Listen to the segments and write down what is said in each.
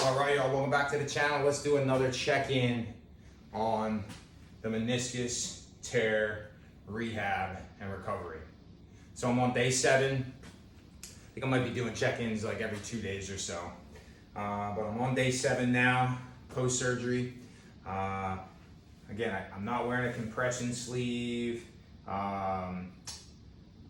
All right, y'all, welcome back to the channel. Let's do another check-in on the meniscus tear rehab and recovery. So I'm on day 7. I think I might be doing check-ins like every 2 days or so. But I'm on day 7 now, post-surgery. Again, I'm not wearing a compression sleeve. I'm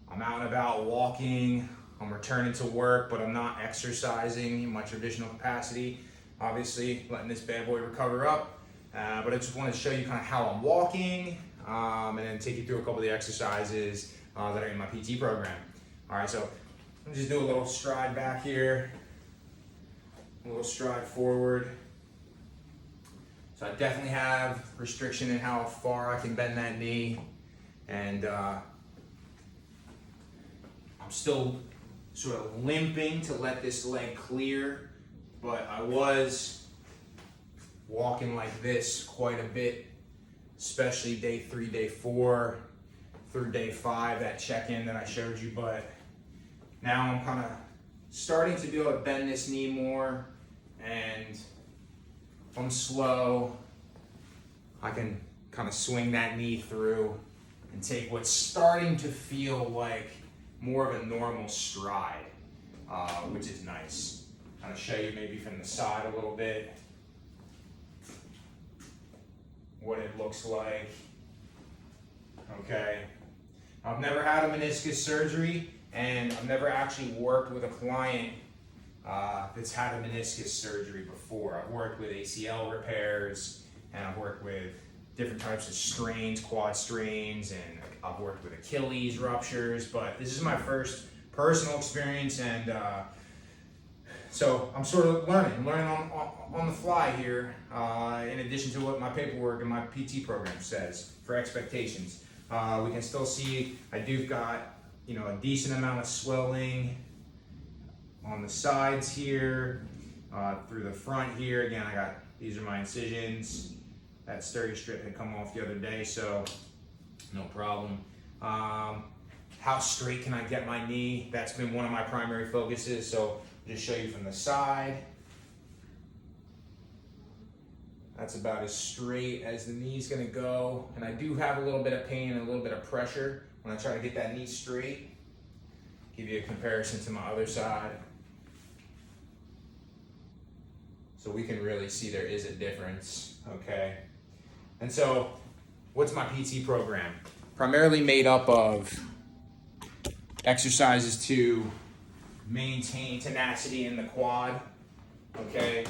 out and about walking. I'm returning to work, but I'm not exercising in my traditional capacity. Obviously, letting this bad boy recover up. But I just want to show you kind of how I'm walking, and then take you through a couple of the exercises that are in my PT program. All right, so let me just do a little stride back here, a little stride forward. So I definitely have restriction in how far I can bend that knee, and I'm still sort of limping to let this leg clear, but I was walking like this quite a bit, especially day 3, day 4, through day 5, that check-in that I showed you. But now I'm kind of starting to be able to bend this knee more, and if I'm slow, I can kind of swing that knee through and take what's starting to feel like more of a normal stride, which is nice. Kind of show you maybe from the side a little bit what it looks like. Okay, I've never had a meniscus surgery, and I've never actually worked with a client that's had a meniscus surgery before. I've worked with ACL repairs, and I've worked with different types of strains, quad strains, and I've worked with Achilles ruptures, but this is my first personal experience, and so I'm sort of learning on the fly here, in addition to what my paperwork and my PT program says for expectations. We can still see I do got, a decent amount of swelling on the sides here, through the front here. Again, these are my incisions. That steri strip had come off the other day, so no problem. How straight can I get my knee? That's been one of my primary focuses, so I'll just show you from the side. That's about as straight as the knee's gonna go, and I do have a little bit of pain and a little bit of pressure when I try to get that knee straight. Give you a comparison to my other side. So we can really see there is a difference, okay? And so, what's my PT program? Primarily made up of exercises to maintain tenacity in the quad, okay?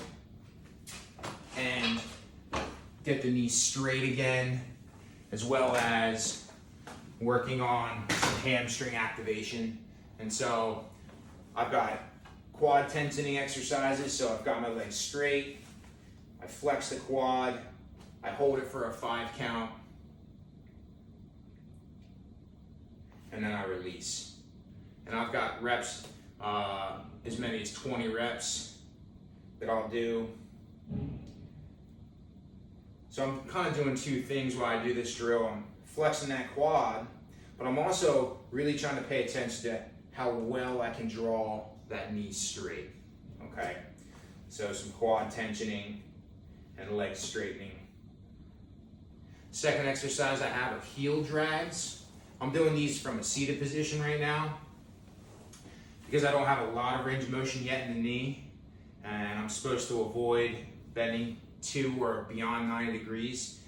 And get the knee straight again, as well as working on some hamstring activation. And so, I've got quad tensioning exercises, so I've got my legs straight, I flex the quad, I hold it for a 5 count, and then I release. And I've got reps, as many as 20 reps that I'll do. So I'm kind of doing 2 things while I do this drill. I'm flexing that quad, but I'm also really trying to pay attention to how well I can draw that knee straight, okay? So some quad tensioning and leg straightening. Second exercise I have are heel drags. I'm doing these from a seated position right now because I don't have a lot of range of motion yet in the knee, and I'm supposed to avoid bending to or beyond 90 degrees.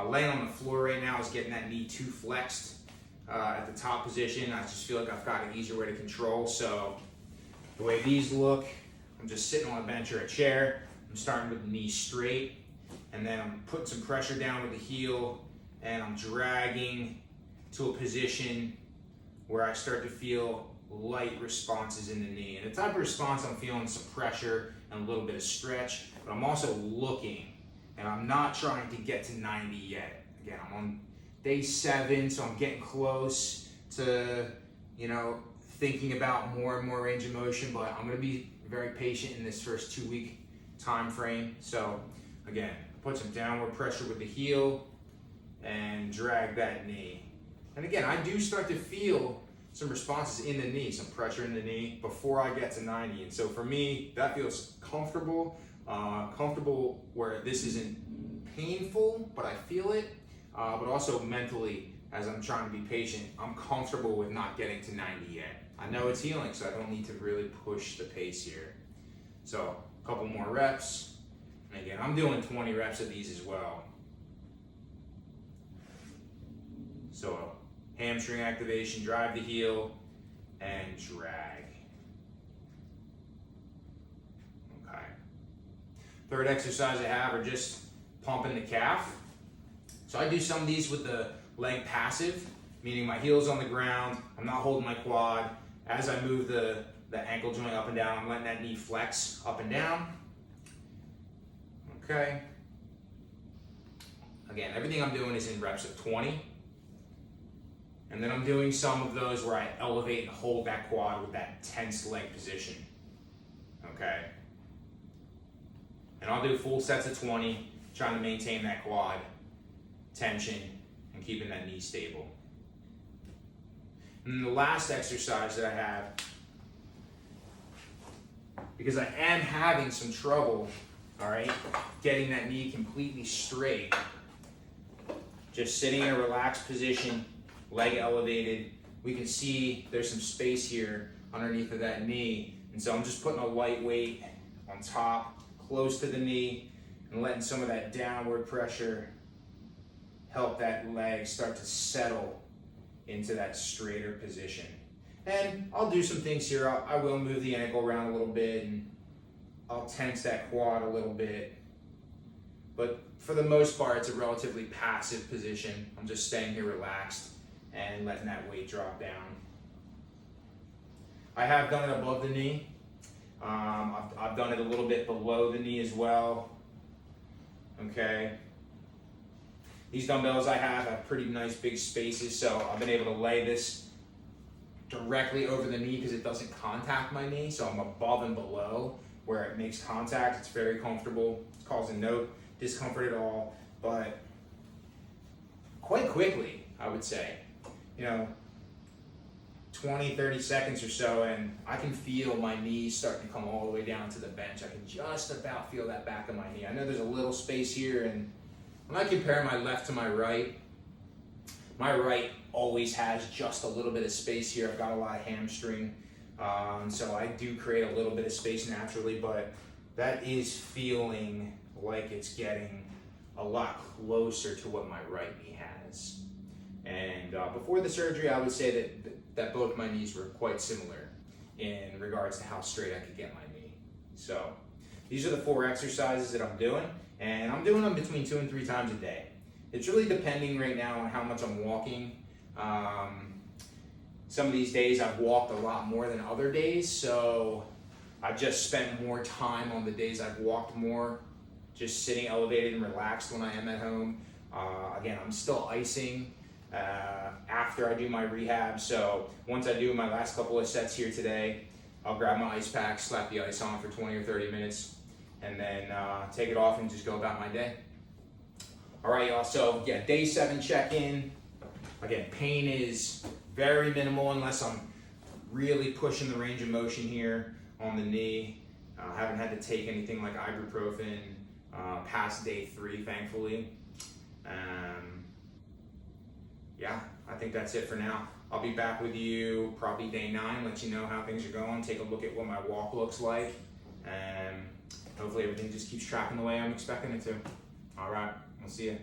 Laying on the floor right now is getting that knee too flexed at the top position. I just feel like I've got an easier way to control. So the way these look, I'm just sitting on a bench or a chair. I'm starting with the knee straight, and then I'm putting some pressure down with the heel, and I'm dragging to a position where I start to feel light responses in the knee. And the type of response I'm feeling is some pressure and a little bit of stretch, but I'm also looking, and I'm not trying to get to 90 yet. Again, I'm on day 7, so I'm getting close to, thinking about more and more range of motion, but I'm gonna be very patient in this first 2-week time frame. So again, put some downward pressure with the heel and drag that knee. And again, I do start to feel some responses in the knee, some pressure in the knee before I get to 90. And so for me, that feels comfortable, comfortable where this isn't painful, but I feel it, but also mentally, as I'm trying to be patient, I'm comfortable with not getting to 90 yet. I know it's healing, so I don't need to really push the pace here. So a couple more reps. And again, I'm doing 20 reps of these as well. So hamstring activation, drive the heel, and drag. Okay. Third exercise I have are just pumping the calf. So I do some of these with the leg passive, meaning my heel's on the ground, I'm not holding my quad. As I move the ankle joint up and down, I'm letting that knee flex up and down. Okay. Again, everything I'm doing is in reps of 20. And then I'm doing some of those where I elevate and hold that quad with that tense leg position. Okay. And I'll do full sets of 20, trying to maintain that quad tension and keeping that knee stable. And the last exercise that I have, because I am having some trouble, all right, getting that knee completely straight, just sitting in a relaxed position, leg elevated. We can see there's some space here underneath of that knee. And so I'm just putting a light weight on top, close to the knee, and letting some of that downward pressure help that leg start to settle into that straighter position. And I'll do some things here. I will move the ankle around a little bit, and I'll tense that quad a little bit. But for the most part, it's a relatively passive position. I'm just staying here relaxed and letting that weight drop down. I have done it above the knee. I've done it a little bit below the knee as well. Okay. These dumbbells I have pretty nice big spaces, so I've been able to lay this directly over the knee because it doesn't contact my knee, so I'm above and below where it makes contact. It's very comfortable. It's causing no discomfort at all, but quite quickly, I would say, 20, 30 seconds or so, and I can feel my knees starting to come all the way down to the bench. I can just about feel that back of my knee. I know there's a little space here, and when I compare my left to my right always has just a little bit of space here. I've got a lot of hamstring, so I do create a little bit of space naturally, but that is feeling like it's getting a lot closer to what my right knee has. And before the surgery, I would say that both my knees were quite similar in regards to how straight I could get my knee. So these are the 4 exercises that I'm doing, and I'm doing them between 2 and 3 times a day. It's really depending right now on how much I'm walking. Some of these days I've walked a lot more than other days, so I've just spent more time on the days I've walked more, just sitting elevated and relaxed when I am at home. Again, I'm still icing after I do my rehab, so once I do my last couple of sets here today, I'll grab my ice pack, slap the ice on for 20 or 30 minutes, and then take it off and just go about my day. All right, y'all, so yeah, day 7 check-in. Again, pain is very minimal unless I'm really pushing the range of motion here on the knee. I haven't had to take anything like ibuprofen past day 3, thankfully. Yeah, I think that's it for now. I'll be back with you probably day 9, let you know how things are going, take a look at what my walk looks like, and hopefully everything just keeps tracking the way I'm expecting it to. All right, we'll see you.